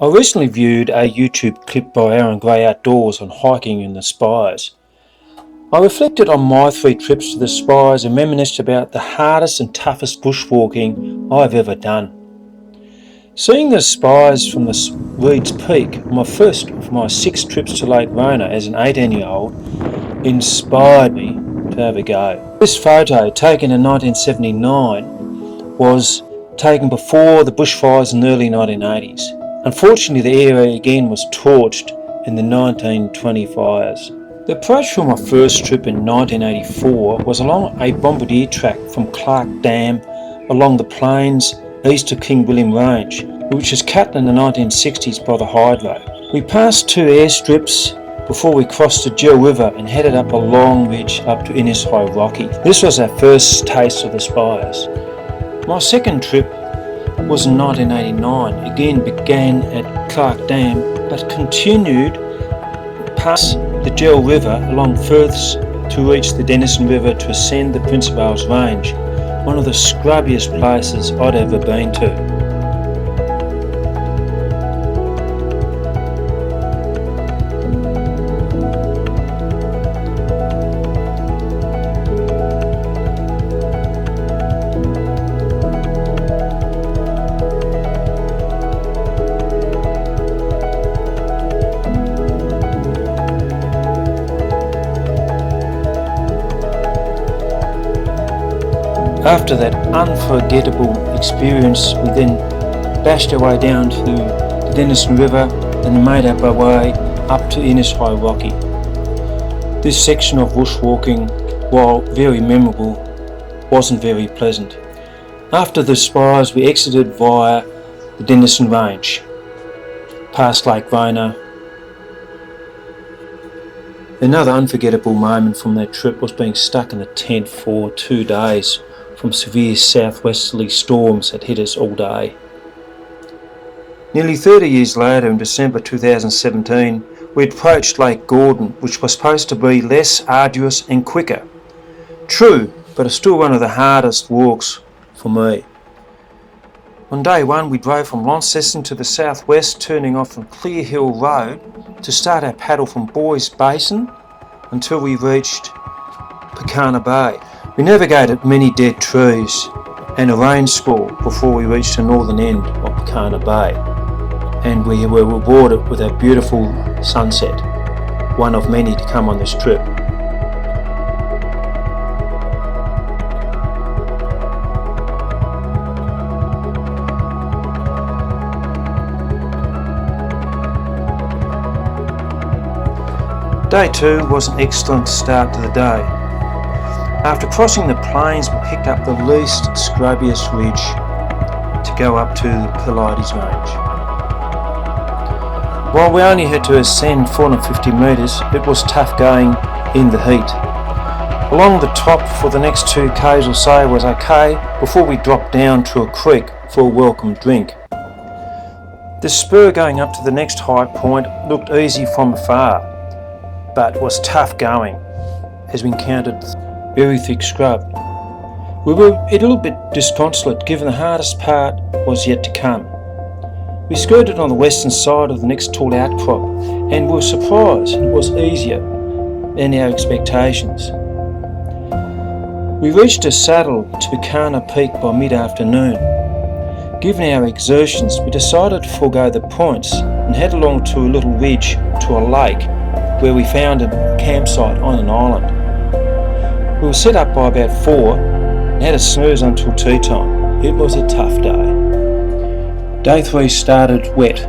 I recently viewed a YouTube clip by Aaron Gray Outdoors on hiking in the Spires. I reflected on my 3 trips to the Spires and reminisced about the hardest and toughest bushwalking I've ever done. Seeing the Spires from the Reeds Peak, my first of my 6 trips to Lake Rona as an 18-year-old, inspired me to have a go. This photo, taken in 1979, was taken before the bushfires in the early 1980s. Unfortunately, the area again was torched in the 1920 fires. The approach for my first trip in 1984 was along a bombardier track from Clark Dam along the plains east of King William Range, which was cut in the 1960s by the hydro. We passed 2 airstrips before we crossed the Gell River and headed up a long ridge up to Innes High Rocky. This was our first taste of the Spires. My second trip was in 1989, again began at Clark Dam but continued past the Gell River along Firths to reach the Denison River to ascend the Prince of Wales Range, one of the scrubbiest places I'd ever been to. After that unforgettable experience, we then bashed our way down to the Denison River and made up our way up to Innes High Rocky. This section of bushwalking, while very memorable, wasn't very pleasant. After the Spires, we exited via the Denison Range, past Lake Rona. Another unforgettable moment from that trip was being stuck in a tent for 2 days from severe southwesterly storms that hit us all day. Nearly 30 years later, in December 2017, we approached Lake Gordon, which was supposed to be less arduous and quicker. True, but it's still one of the hardest walks for me. On day 1, we drove from Launceston to the southwest, turning off from Clear Hill Road to start our paddle from Boys Basin until we reached Pecana Bay. We navigated many dead trees and a rain squall before we reached the northern end of Pecana Bay, and we were rewarded with a beautiful sunset, one of many to come on this trip. Day 2 was an excellent start to the day. After crossing the plains, we picked up the least scrubbiest ridge to go up to the Pleiades Range. While we only had to ascend 450 metres, it was tough going in the heat. Along the top for the next 2 k's or so was okay before we dropped down to a creek for a welcome drink. The spur going up to the next high point looked easy from afar, but was tough going as we encountered very thick scrub. We were a little bit disconsolate given the hardest part was yet to come. We skirted on the western side of the next tall outcrop and were surprised it was easier than our expectations. We reached a saddle to Pecana Peak by mid-afternoon. Given our exertions, we decided to forego the points and head along to a little ridge to a lake where we found a campsite on an island. We were set up by about 4 and had a snooze until tea time. It was a tough day. Day 3 started wet,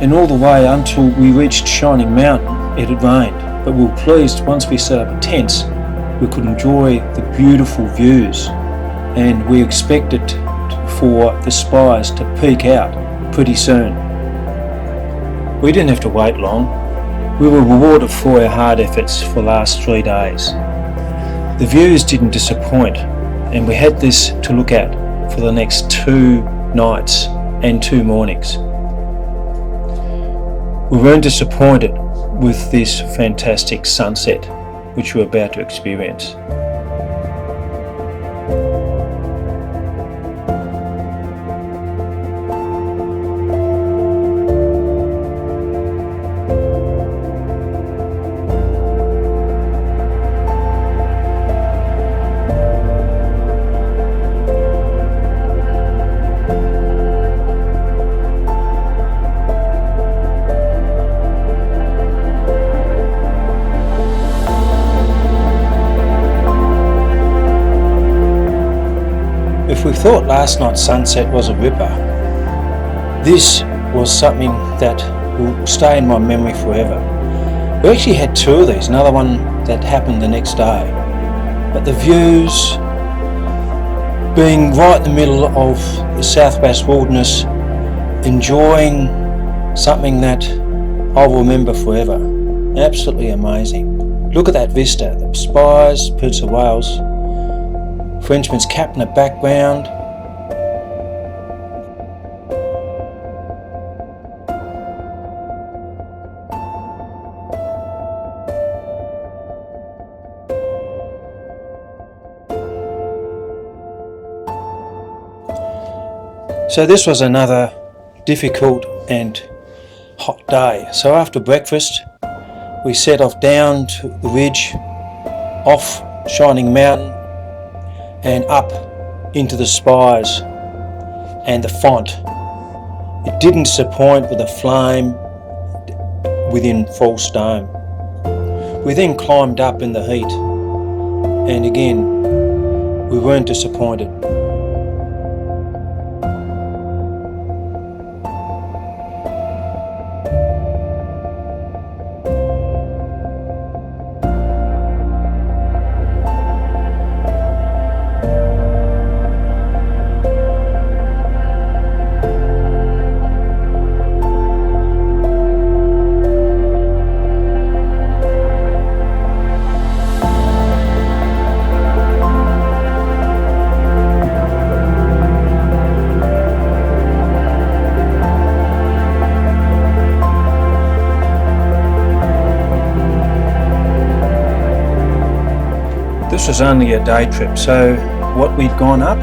and all the way until we reached Shining Mountain it had rained, but we were pleased once we set up tents we could enjoy the beautiful views, and we expected for the Spires to peak out pretty soon. We didn't have to wait long. We were rewarded for our hard efforts for the last 3 days. The views didn't disappoint, and we had this to look at for the next 2 nights and 2 mornings. We weren't disappointed with this fantastic sunset which we were about to experience. thought last night's sunset was a ripper. This was something that will stay in my memory forever. We actually had two of these, another one that happened the next day. But the views, being right in the middle of the southwest wilderness, enjoying something that I'll remember forever. Absolutely amazing. Look at that vista, the Spires, Firths of Wales, Frenchman's Cap in the background. So this was another difficult and hot day. So after breakfast we set off down to the ridge, off Shining Mountain and up into the spires and the font. It didn't disappoint with a flame within false dome. We then climbed up in the heat and again we weren't disappointed. This was only a day trip, so what we'd gone up,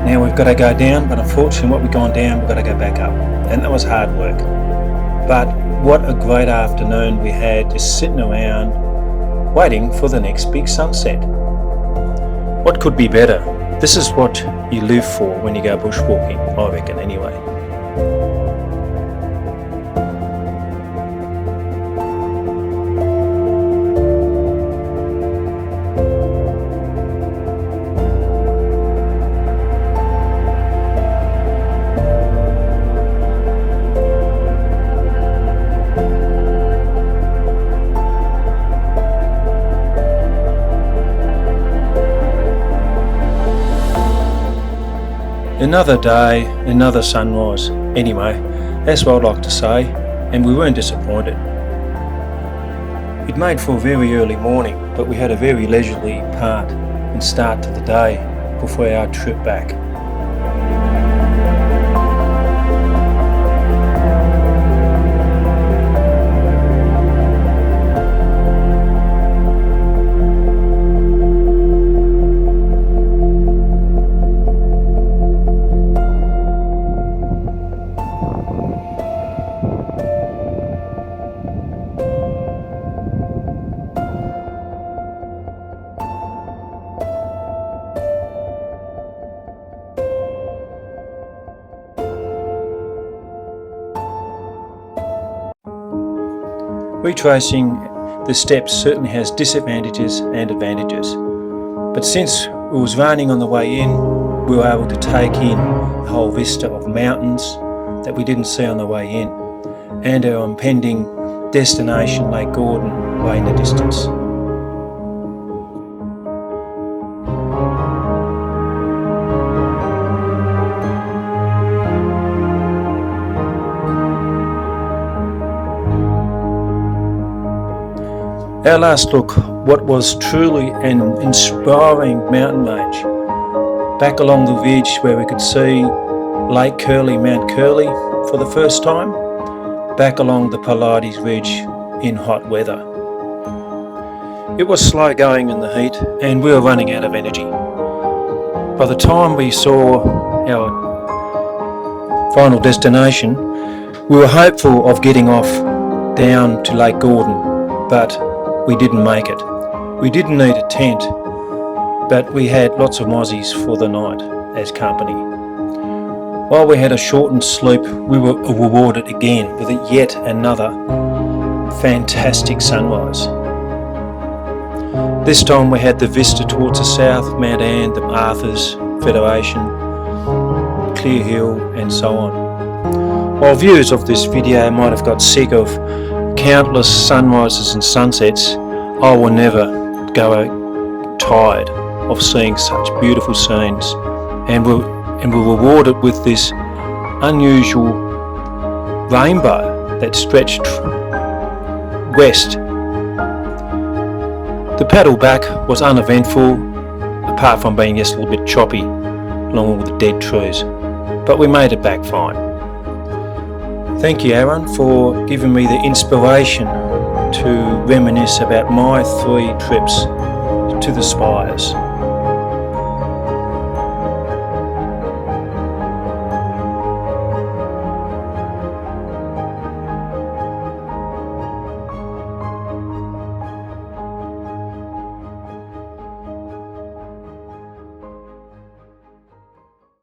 now we've got to go down, but unfortunately what we've gone down, we've got to go back up. And that was hard work. But what a great afternoon we had just sitting around waiting for the next big sunset. What could be better? This is what you live for when you go bushwalking, I reckon anyway. Another day, another sunrise. Anyway, that's what I'd like to say, and we weren't disappointed. It made for a very early morning, but we had a very leisurely part and start to the day before our trip back. Retracing the steps certainly has disadvantages and advantages, but since it was raining on the way in, we were able to take in the whole vista of mountains that we didn't see on the way in, and our impending destination, Lake Gordon, way in the distance. Our last look, what was truly an inspiring mountain range. Back along the ridge where we could see Lake Curly, Mount Curly for the first time. Back along the Pleiades Ridge in hot weather. It was slow going in the heat and we were running out of energy. By the time we saw our final destination, we were hopeful of getting off down to Lake Gordon, but we didn't make it. We didn't need a tent, but we had lots of mozzies for the night as company. While we had a shortened sleep, we were rewarded again with yet another fantastic sunrise. This time we had the vista towards the south, Mount Anne, the Arthurs, Federation, Clear Hill and so on. While viewers of this video might have got sick of countless sunrises and sunsets, I will never go tired of seeing such beautiful scenes, and we're rewarded with this unusual rainbow that stretched west. The paddle back was uneventful, apart from being just a little bit choppy along all the dead trees, but we made it back fine. Thank you, Aaron, for giving me the inspiration to reminisce about my 3 trips to the Spires.